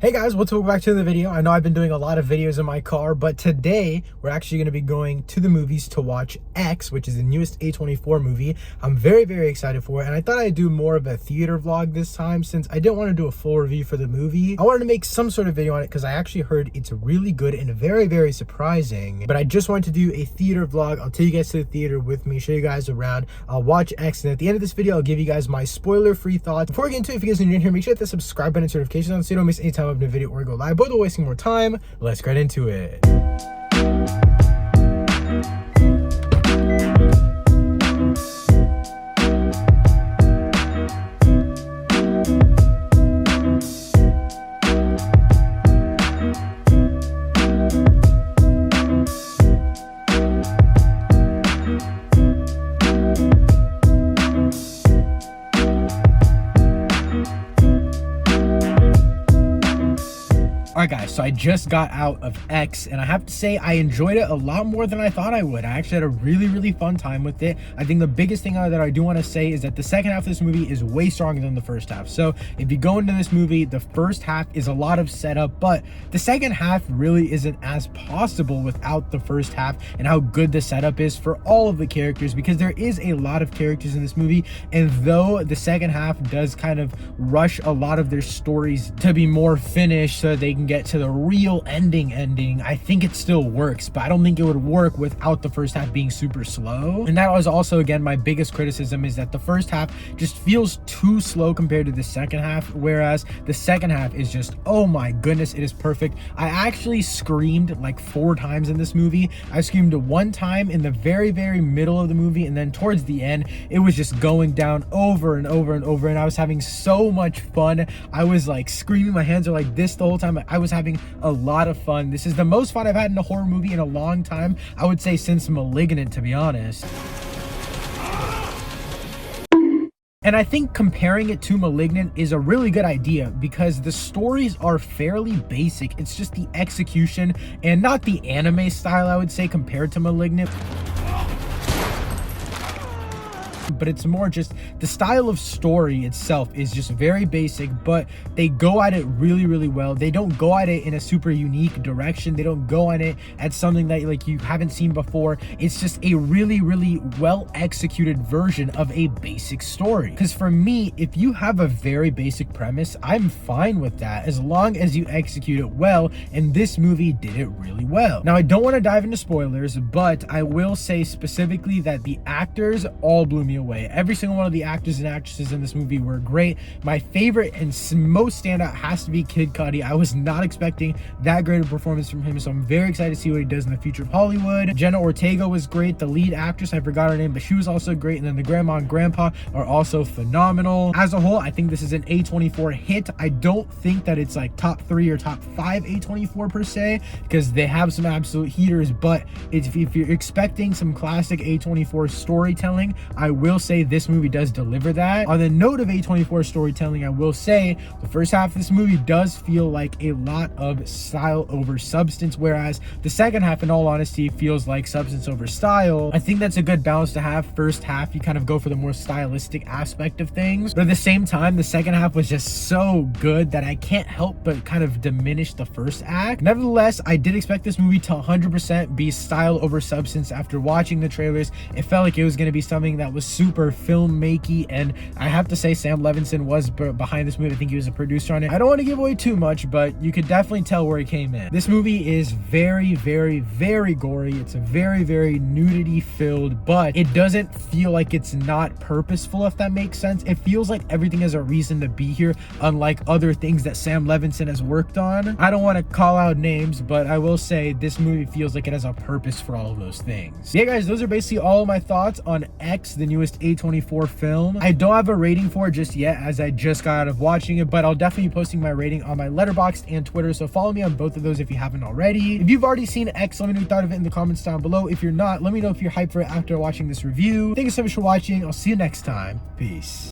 Hey guys, welcome back to the video. I know I've been doing a lot of videos in my car, but today we're actually going to be going to the movies to watch X, which is the newest A24 movie. I'm very excited for it, and I thought I'd do more of a theater vlog this time since I didn't want to do a full review for the movie. I wanted to make some sort of video on it because I actually heard it's really good and very surprising, but I just wanted to do a theater vlog. I'll take you guys to the theater with me, show you guys around. I'll watch X, and at the end of this video, I'll give you guys my spoiler-free thoughts. Before we get into it, if you guys are new here, make sure to hit the subscribe button and notifications on so you don't miss any time of the video or go live. But without wasting more time, let's get into it. Alright guys, so I just got out of X, and I have to say I enjoyed it a lot more than I thought I would. I actually had a really fun time with it. I think the biggest thing that I do want to say is that the second half of this movie is way stronger than the first half. So if you go into this movie, the first half is a lot of setup, but the second half really isn't as possible without the first half and how good the setup is for all of the characters, because there is a lot of characters in this movie, and though the second half does kind of rush a lot of their stories to be more finished so that they can get to the real ending, I think it still works, but I don't think it would work without the first half being super slow. And that was also, again, my biggest criticism, is that the first half just feels too slow compared to the second half, whereas the second half is just, oh my goodness, it is perfect. I actually screamed like 4 times in this movie. I screamed 1 time in the very middle of the movie, and then towards the end it was just going down over and over and I was having so much fun. I was like screaming, my hands are like this the whole time. I was having a lot of fun. This is the most fun I've had in a horror movie in a long time. I would say since Malignant, to be honest. And I think comparing it to Malignant is a really good idea because the stories are fairly basic. It's just the execution and not the anime style, I would say, compared to Malignant. But it's more just the style of story itself is just very basic, but they go at it really well. They don't go at it in a super unique direction. They don't go at it at something that like you haven't seen before. It's just a really well executed version of a basic story. Because for me, if you have a very basic premise, I'm fine with that as long as you execute it well, and this movie did it really well. Now, I don't want to dive into spoilers, but I will say specifically that the actors all blew me away. Every single one of the actors and actresses in this movie were great. My favorite and most standout has to be Kid Cudi. I was not expecting that great a performance from him, so I'm very excited to see what he does in the future of Hollywood. Jenna Ortega was great. The lead actress, I forgot her name, but she was also great. And then the grandma and grandpa are also phenomenal. As a whole, I think this is an A24 hit. I don't think that it's like top 3 or top 5 A24 per se, because they have some absolute heaters, but if you're expecting some classic A24 storytelling, I will say this movie does deliver that. On the note of A24 storytelling, I will say the first half of this movie does feel like a lot of style over substance, whereas the second half, in all honesty, feels like substance over style. I think that's a good balance to have. First half, you kind of go for the more stylistic aspect of things, but at the same time, the second half was just so good that I can't help but kind of diminish the first act. Nevertheless, I did expect this movie to 100% be style over substance. After watching the trailers, it felt like it was going to be something that was super filmmaky, and I have to say Sam Levinson was behind this movie. I think he was a producer on it. I don't want to give away too much, but you could definitely tell where he came in. This movie is very gory. It's very nudity filled, but it doesn't feel like it's not purposeful, if that makes sense. It feels like everything has a reason to be here, unlike other things that Sam Levinson has worked on. I don't want to call out names, but I will say this movie feels like it has a purpose for all of those things. Yeah guys, those are basically all of my thoughts on X, the newest A24 film. I don't have a rating for it just yet, as I just got out of watching it, but I'll definitely be posting my rating on my Letterboxd and Twitter, so follow me on both of those if you haven't already. If you've already seen X, let me know what you thought of it in the comments down below. If you're not, let me know if you're hyped for it after watching this review. Thank you so much for watching. I'll see you next time. Peace.